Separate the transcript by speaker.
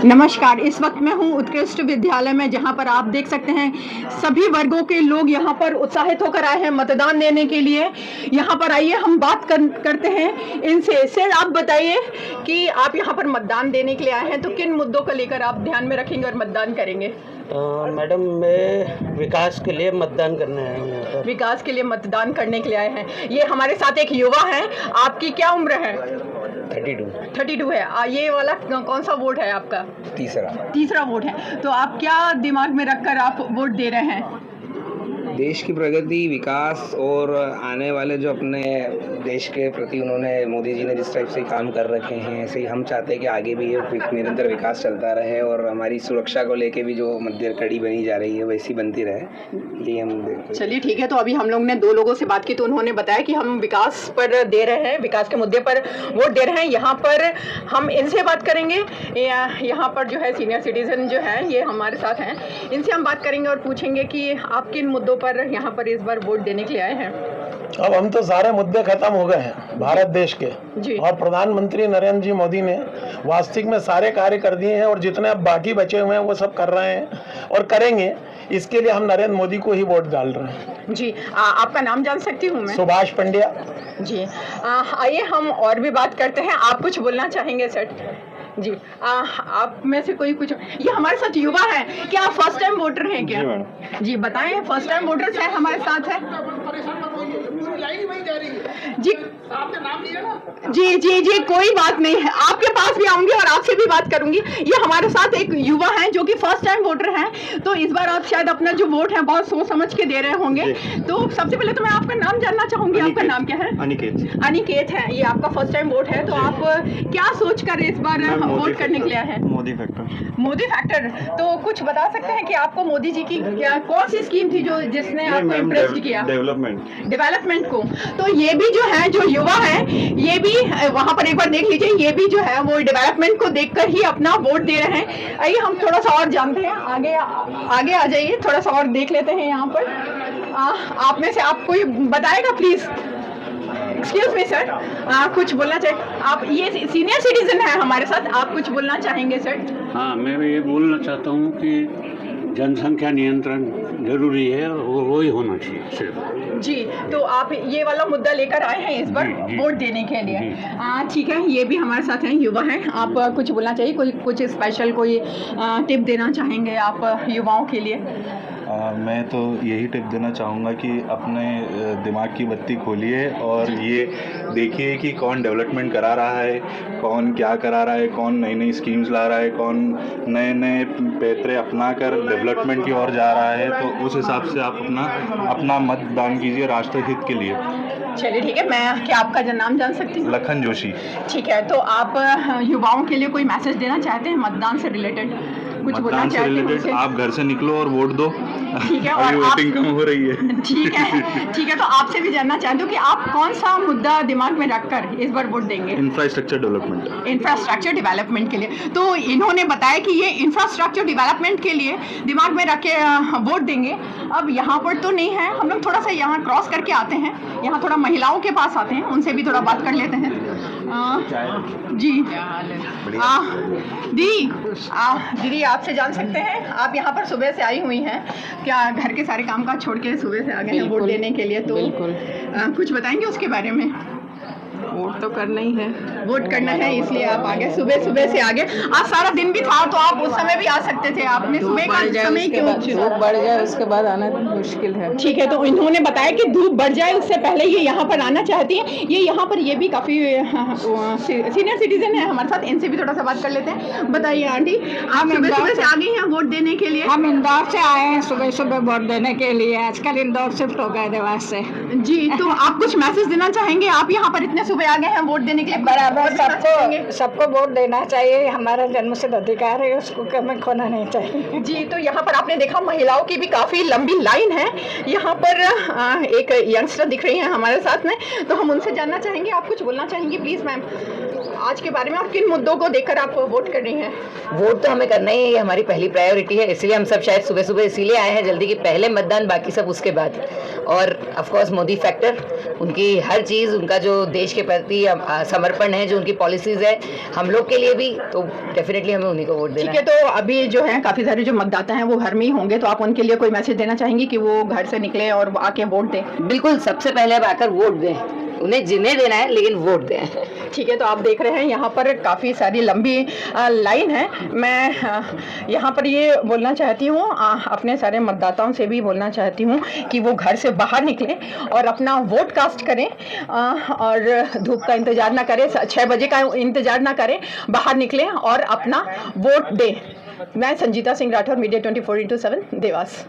Speaker 1: नमस्कार, इस वक्त मैं हूँ उत्कृष्ट विद्यालय में, जहाँ पर आप देख सकते हैं सभी वर्गों के लोग यहाँ पर उत्साहित होकर आए हैं मतदान देने के लिए। यहाँ पर आइए हम बात करते हैं इनसे। सर, आप बताइए कि आप यहाँ पर मतदान देने के लिए आए हैं, तो किन मुद्दों को लेकर आप ध्यान में रखेंगे और मतदान करेंगे?
Speaker 2: मैडम, मैं विकास के लिए मतदान करने आया हूँ यहाँ पर।
Speaker 1: विकास के लिए मतदान करने के लिए आए हैं। ये हमारे साथ एक युवा हैं। आपकी क्या उम्र है? 32 है। ये वाला कौन सा वोट है आपका? तीसरा वोट है। तो आप क्या दिमाग में रखकर आप वोट दे रहे हैं?
Speaker 3: देश की प्रगति, विकास और आने वाले जो अपने देश के प्रति उन्होंने मोदी जी ने जिस टाइप से काम कर रखे हैं, ऐसे ही हम चाहते हैं कि आगे भी ये निरंतर विकास चलता रहे और हमारी सुरक्षा को लेके भी जो मध्य कड़ी बनी जा रही है वैसी बनती रहे, यही हम देखते हैं।
Speaker 1: चलिए ठीक है। तो अभी हम लोग ने 2 लोगों से बात की, तो उन्होंने बताया कि हम विकास पर दे रहे हैं, विकास के मुद्दे पर वोट दे रहे हैं। यहाँ पर हम इनसे बात करेंगे। यहाँ पर जो है सीनियर सिटीजन जो है ये हमारे साथ हैं, इनसे हम बात करेंगे और पूछेंगे कि आप किन मुद्दों पर यहाँ पर इस बार वोट देने के लिए आए हैं।
Speaker 4: अब हम तो सारे मुद्दे खत्म हो गए हैं भारत देश के
Speaker 1: जी।
Speaker 4: और प्रधानमंत्री नरेंद्र जी मोदी ने वास्तविक में सारे कार्य कर दिए हैं और जितने अब बाकी बचे हुए हैं वो सब कर रहे हैं और करेंगे। इसके लिए हम नरेंद्र मोदी को ही वोट डाल रहे हैं।
Speaker 1: जी। आपका नाम जान सकती हूँ मैं?
Speaker 4: सुभाष पंड्या
Speaker 1: जी। आइए हम और भी बात करते हैं। आप कुछ बोलना चाहेंगे सर? जी। आप में से कोई कुछ? ये हमारे साथ युवा है। क्या आप फर्स्ट टाइम वोटर हैं क्या? जी बताएं। फर्स्ट टाइम वोटर्स हैं हमारे साथ है। जी आपने नाम लिया ना? जी कोई बात नहीं है, आपके पास भी आऊंगी और आपसे भी बात करूंगी। ये हमारे साथ एक युवा है जो कि फर्स्ट टाइम वोटर हैं, तो इस बार आप शायद अपना जो वोट है बहुत सोच समझ के दे रहे होंगे। तो सबसे पहले तो मैं आपका नाम जानना चाहूंगी। आपका नाम क्या है? अनिकेत है। ये आपका फर्स्ट टाइम वोट है, तो आप क्या सोच कर इस बार वोट करने के लिए आए हैं?
Speaker 5: मोदी फैक्टर।
Speaker 1: तो कुछ बता सकते हैं कि आपको मोदी जी की कौन सी स्कीम थी जो जिसने आपको इम्प्रेस किया? डेवलपमेंट को। तो ये भी जो है, जो युवा है, ये भी वहाँ पर एक बार देख लीजिए, ये भी जो है वो डेवलपमेंट को देखकर ही अपना वोट दे रहे हैं। आइए हम थोड़ा सा और जानते हैं। आगे आ जाइए, थोड़ा सा और देख लेते हैं यहाँ पर। आप में से आप कोई बताएगा प्लीज? एक्सक्यूज मी सर, कुछ बोलना चाहिए आप? ये सीनियर सिटीजन है हमारे साथ, आप कुछ बोलना चाहेंगे सर?
Speaker 5: हाँ, मैं ये बोलना चाहता हूँ कि जनसंख्या नियंत्रण जरूरी है और वो ही होना चाहिए सिर्फ।
Speaker 1: जी। तो आप ये वाला मुद्दा लेकर आए हैं इस बार वोट देने के लिए? ठीक है। ये भी हमारे साथ हैं, युवा हैं। आप कुछ बोलना चाहिए? कुछ स्पेशल कोई टिप देना चाहेंगे आप युवाओं के लिए?
Speaker 6: मैं तो यही टिप देना चाहूँगा कि अपने दिमाग की बत्ती खोलिए और ये देखिए कि कौन डेवलपमेंट करा रहा है, कौन क्या करा रहा है, कौन नई नई स्कीम्स ला रहा है, कौन नए नए पैतरे अपना कर डेवलपमेंट की ओर जा रहा है। तो उस हिसाब से आप अपना मतदान कीजिए राष्ट्र हित के लिए।
Speaker 1: चलिए ठीक है। मैं क्या आपका नाम जान सकती हूँ?
Speaker 6: लखन जोशी।
Speaker 1: ठीक है। तो आप युवाओं के लिए कोई मैसेज देना चाहते हैं मतदान से रिलेटेड? कुछ बोलना चाहते हैं?
Speaker 6: आप घर से निकलो और वोट दो।
Speaker 1: ठीक है। और
Speaker 6: वोटिंग कम हो रही है।
Speaker 1: ठीक है। तो आपसे भी जानना चाहती हूँ कि आप कौन सा मुद्दा दिमाग में रखकर इस बार वोट देंगे?
Speaker 6: इंफ्रास्ट्रक्चर
Speaker 1: डेवलपमेंट के लिए। तो इन्होंने बताया कि ये इंफ्रास्ट्रक्चर डेवलपमेंट के लिए दिमाग में रख के वोट देंगे। अब यहाँ पर तो नहीं है, हम लोग थोड़ा सा यहाँ क्रॉस करके आते हैं, यहाँ थोड़ा महिलाओं के पास आते हैं, उनसे भी थोड़ा बात कर लेते हैं। जी। दीदी आपसे जान सकते हैं, आप यहाँ पर सुबह से आई हुई हैं, क्या घर के सारे काम काज छोड़ के सुबह से आ गए हैं वोट देने के लिए? तो
Speaker 7: बिल्कुल।
Speaker 1: कुछ बताएंगे उसके बारे में?
Speaker 7: वोट तो करना ही है।
Speaker 1: वोट करना है, इसलिए आप आ गए, सुबह से आ गए। आज सारा दिन भी था तो आप उस समय भी आ सकते थे। आपने सुबह का समय क्यों चुना?
Speaker 7: धूप बढ़ जाए उसके बाद आना मुश्किल है।
Speaker 1: ठीक है। तो इन्होंने बताया कि धूप बढ़ जाए उससे पहले ये यहाँ पर आना चाहती हैं। ये यहाँ पर ये भी काफी सीनियर सिटीजन है हमारे साथ, इनसे भी थोड़ा सा बात कर लेते हैं। बताइए आंटी, आप सुबह से आ गई हैं वोट देने के लिए?
Speaker 7: हम इंदौर से आए हैं सुबह वोट देने के लिए। आजकल इंदौर शिफ्ट हो गए देवास से।
Speaker 1: जी। तो आप कुछ मैसेज देना चाहेंगे? आप यहाँ पर इतने सुबह आ गए हैं वोट देने के लिए?
Speaker 7: बराबर सबको वोट देना चाहिए, हमारा जन्मसिद्ध अधिकार है, उसको कभी खोना नहीं चाहिए।
Speaker 1: जी। तो यहाँ पर आपने देखा महिलाओं की भी काफी लंबी लाइन है। यहाँ पर एक यंगस्टर दिख रही है हमारे साथ में, तो हम उनसे जानना चाहेंगे। आप कुछ बोलना चाहेंगे प्लीज मैम? आज के बारे में और किन मुद्दों को देखकर आप वोट कर रही हैं?
Speaker 8: वोट तो हमें करना ही है, ये हमारी पहली प्रायोरिटी है, इसलिए हम सब शायद सुबह सुबह इसीलिए आए हैं जल्दी, कि पहले मतदान बाकी सब उसके बाद। और ऑफ कोर्स मोदी फैक्टर, उनकी हर चीज़, उनका जो देश के प्रति समर्पण है, जो उनकी पॉलिसीज़ है हम लोग के लिए भी, तो डेफिनेटली हमें उन्हीं को वोट देना
Speaker 1: ठीक है। तो अभी जो है काफ़ी सारे जो मतदाता हैं वो घर में ही होंगे, तो आप उनके लिए कोई मैसेज देना चाहेंगी कि वो घर से निकले और आके वोट दें?
Speaker 8: बिल्कुल, सबसे पहले अब आकर वोट दें, उन्हें जिन्हें देना है लेकिन वोट दें।
Speaker 1: ठीक है। तो आप देख रहे हैं यहाँ पर काफ़ी सारी लंबी लाइन है। मैं यहाँ पर ये बोलना चाहती हूँ, अपने सारे मतदाताओं से भी बोलना चाहती हूँ कि वो घर से बाहर निकलें और अपना वोट कास्ट करें, और धूप का इंतज़ार ना करें, 6 बजे का इंतज़ार ना करें, बाहर निकलें और अपना वोट दें। मैं संजीता सिंह राठौर, मीडिया 24/7 देवास।